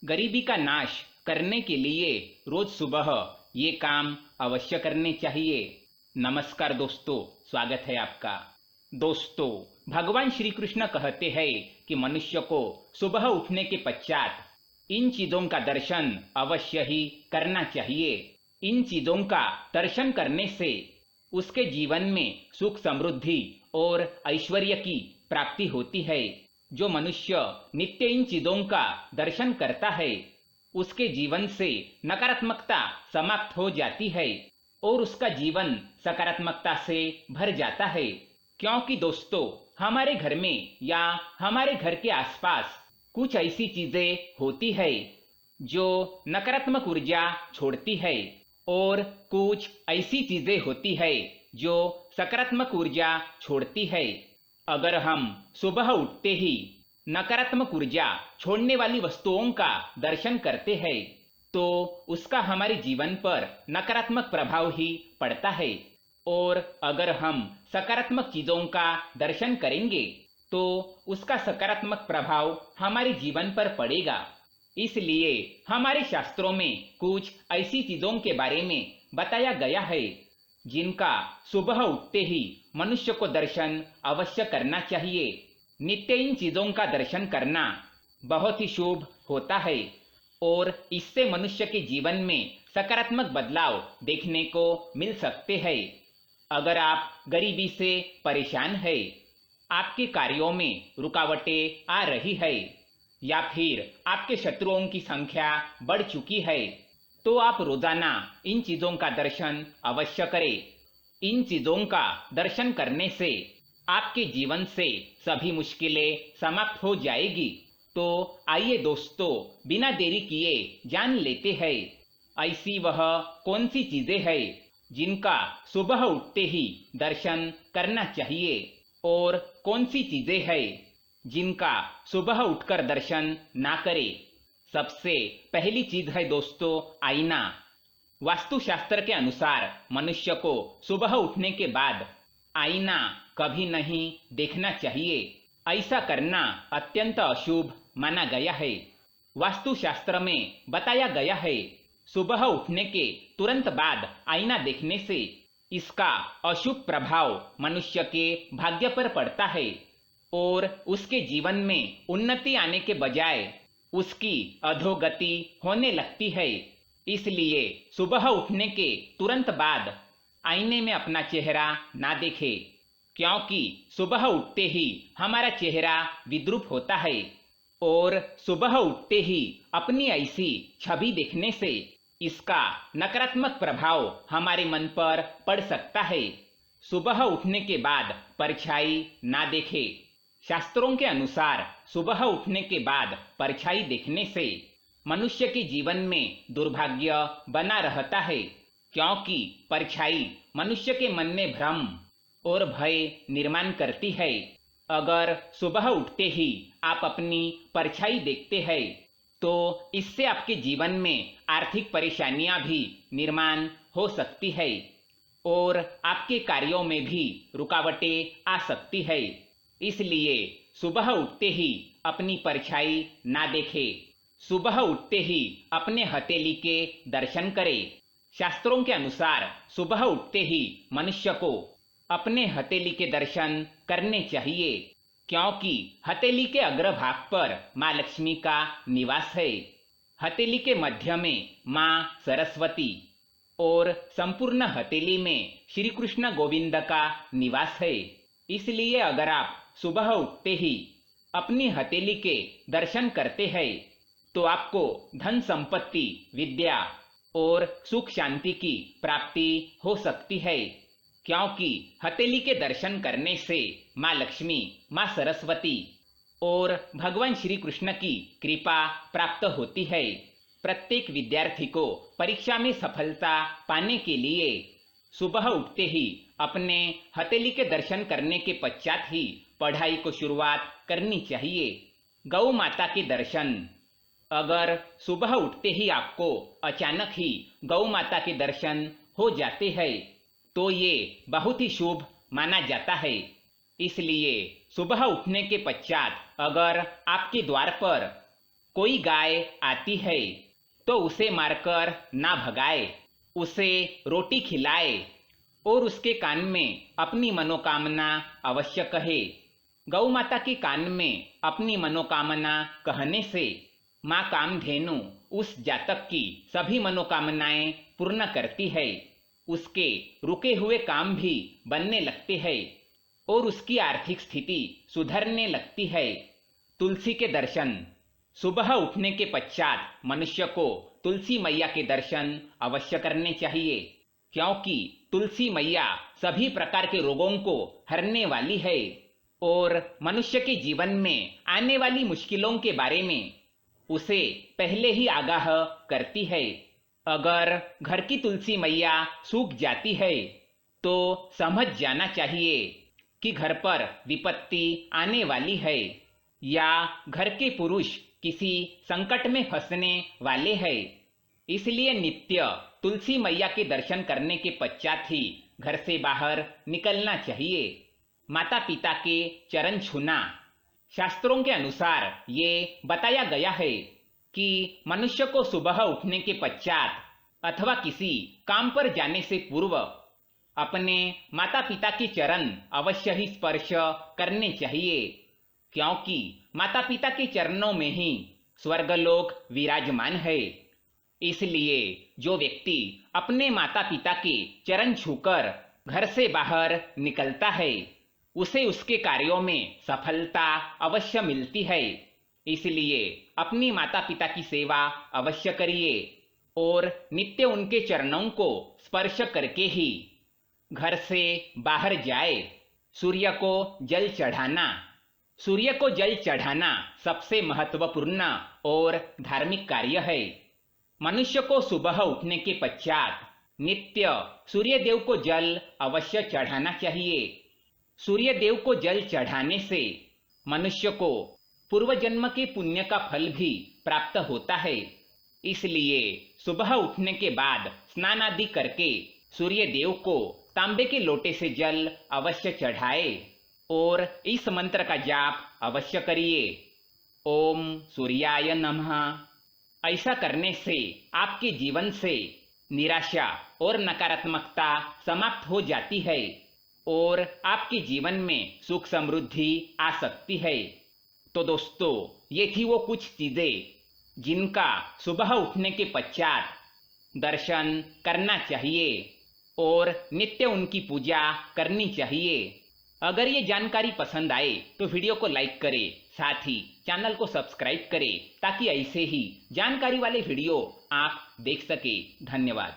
गरीबी का नाश करने के लिए रोज सुबह ये काम अवश्य करने चाहिए। नमस्कार दोस्तों, स्वागत है आपका। दोस्तों, भगवान श्री कृष्ण कहते हैं कि मनुष्य को सुबह उठने के पश्चात इन चीजों का दर्शन अवश्य ही करना चाहिए। इन चीजों का दर्शन करने से उसके जीवन में सुख समृद्धि और ऐश्वर्य की प्राप्ति होती है। जो मनुष्य नित्य इन चीजों का दर्शन करता है उसके जीवन से नकारात्मकता समाप्त हो जाती है और उसका जीवन सकारात्मकता से भर जाता है। क्योंकि दोस्तों, हमारे घर में या हमारे घर के आसपास कुछ ऐसी चीजें होती है जो नकारात्मक ऊर्जा छोड़ती है और कुछ ऐसी चीजें होती है जो सकारात्मक ऊर्जा छोड़ती है। अगर हम सुबह उठते ही नकारात्मक ऊर्जा छोड़ने वाली वस्तुओं का दर्शन करते हैं तो उसका हमारे जीवन पर नकारात्मक प्रभाव ही पड़ता है, और अगर हम सकारात्मक चीजों का दर्शन करेंगे तो उसका सकारात्मक प्रभाव हमारे जीवन पर पड़ेगा। इसलिए हमारे शास्त्रों में कुछ ऐसी चीजों के बारे में बताया गया है जिनका सुबह उठते ही मनुष्य को दर्शन अवश्य करना चाहिए। नित्य इन चीजों का दर्शन करना बहुत ही शुभ होता है और इससे मनुष्य के जीवन में सकारात्मक बदलाव देखने को मिल सकते हैं। अगर आप गरीबी से परेशान हैं, आपके कार्यों में रुकावटें आ रही है या फिर आपके शत्रुओं की संख्या बढ़ चुकी है, तो आप रोजाना इन चीजों का दर्शन अवश्य करें। इन चीजों का दर्शन करने से आपके जीवन से सभी मुश्किलें समाप्त हो जाएगी। तो आइए दोस्तों, बिना देरी किए जान लेते हैं ऐसी वह कौन सी चीजें हैं जिनका सुबह उठते ही दर्शन करना चाहिए और कौन सी चीजें हैं जिनका सुबह उठकर दर्शन ना करें। सबसे पहली चीज है दोस्तों, आईना। वास्तुशास्त्र के अनुसार मनुष्य को सुबह उठने के बाद आईना कभी नहीं देखना चाहिए। ऐसा करना अत्यंत अशुभ माना गया है। वास्तुशास्त्र में बताया गया है सुबह उठने के तुरंत बाद आईना देखने से इसका अशुभ प्रभाव मनुष्य के भाग्य पर पड़ता है और उसके जीवन में उन्नति आने के बजाय उसकी अधोगति होने लगती है। इसलिए सुबह उठने के तुरंत बाद आईने में अपना चेहरा ना देखे, क्योंकि सुबह उठते ही हमारा चेहरा विद्रूप होता है और सुबह उठते ही अपनी ऐसी छवि देखने से इसका नकारात्मक प्रभाव हमारे मन पर पड़ सकता है। सुबह उठने के बाद परछाई ना देखे। शास्त्रों के अनुसार सुबह उठने के बाद परछाई देखने से मनुष्य के जीवन में दुर्भाग्य बना रहता है, क्योंकि परछाई मनुष्य के मन में भ्रम और भय निर्माण करती है। अगर सुबह उठते ही आप अपनी परछाई देखते हैं तो इससे आपके जीवन में आर्थिक परेशानियां भी निर्माण हो सकती है और आपके कार्यों में भी रुकावटें आ सकती है। इसलिए सुबह उठते ही अपनी परछाई ना देखे। सुबह उठते ही अपने हथेली के दर्शन करें। शास्त्रों के अनुसार सुबह उठते ही मनुष्य को अपने हथेली के दर्शन करने चाहिए, क्योंकि हथेली के अग्रभाग पर माँ लक्ष्मी का निवास है। हथेली के मध्य में माँ सरस्वती और संपूर्ण हथेली में श्री कृष्ण गोविंद का निवास है। इसलिए अगर आप सुबह उठते ही अपनी हथेली के दर्शन करते हैं तो आपको धन संपत्ति, विद्या और सुख शांति की प्राप्ति हो सकती है, क्योंकि हथेली के दर्शन करने से माँ लक्ष्मी, माँ सरस्वती और भगवान श्री कृष्ण की कृपा प्राप्त होती है। प्रत्येक विद्यार्थी को परीक्षा में सफलता पाने के लिए सुबह उठते ही अपने हथेली के दर्शन करने के पश्चात ही पढ़ाई को शुरुआत करनी चाहिए। गौ माता के दर्शन। अगर सुबह उठते ही आपको अचानक ही गौ माता के दर्शन हो जाते हैं तो ये बहुत ही शुभ माना जाता है। इसलिए सुबह उठने के पश्चात अगर आपके द्वार पर कोई गाय आती है तो उसे मारकर ना भगाए, उसे रोटी खिलाए और उसके कान में अपनी मनोकामना अवश्य कहे। गौ माता के कान में अपनी मनोकामना कहने से माँ कामधेनु उस जातक की सभी मनोकामनाएं पूर्ण करती है। उसके रुके हुए काम भी बनने लगते हैं और उसकी आर्थिक स्थिति सुधरने लगती है। तुलसी के दर्शन। सुबह उठने के पश्चात मनुष्य को तुलसी मैया के दर्शन अवश्य करने चाहिए, क्योंकि तुलसी मैया सभी प्रकार के रोगों को हरने वाली है और मनुष्य के जीवन में आने वाली मुश्किलों के बारे में उसे पहले ही आगाह करती है। अगर घर की तुलसी मैया सूख जाती है तो समझ जाना चाहिए कि घर पर विपत्ति आने वाली है या घर के पुरुष किसी संकट में फंसने वाले हैं। इसलिए नित्य तुलसी मैया के दर्शन करने के पश्चात ही घर से बाहर निकलना चाहिए। माता पिता के चरण छूना। शास्त्रों के अनुसार ये बताया गया है कि मनुष्य को सुबह उठने के पश्चात अथवा किसी काम पर जाने से पूर्व अपने माता पिता के चरण अवश्य ही स्पर्श करने चाहिए, क्योंकि माता पिता के चरणों में ही स्वर्गलोक विराजमान है। इसलिए जो व्यक्ति अपने माता पिता के चरण छूकर घर से बाहर निकलता है उसे उसके कार्यों में सफलता अवश्य मिलती है। इसलिए अपनी माता पिता की सेवा अवश्य करिए और नित्य उनके चरणों को स्पर्श करके ही घर से बाहर जाए। सूर्य को जल चढ़ाना। सूर्य को जल चढ़ाना सबसे महत्वपूर्ण और धार्मिक कार्य है। मनुष्य को सुबह उठने के पश्चात नित्य सूर्य देव को जल अवश्य चढ़ाना चाहिए। सूर्य देव को जल चढ़ाने से मनुष्य को पूर्व जन्म के पुण्य का फल भी प्राप्त होता है। इसलिए सुबह उठने के बाद स्नान आदि करके सूर्य देव को तांबे के लोटे से जल अवश्य चढ़ाए और इस मंत्र का जाप अवश्य करिए। ओम सूर्याय नमः। ऐसा करने से आपके जीवन से निराशा और नकारात्मकता समाप्त हो जाती है और आपके जीवन में सुख समृद्धि आ सकती है। तो दोस्तों, ये थी वो कुछ चीजें जिनका सुबह उठने के पश्चात दर्शन करना चाहिए और नित्य उनकी पूजा करनी चाहिए। अगर ये जानकारी पसंद आए तो वीडियो को लाइक करें, साथ ही चैनल को सब्सक्राइब करें ताकि ऐसे ही जानकारी वाले वीडियो आप देख सके। धन्यवाद।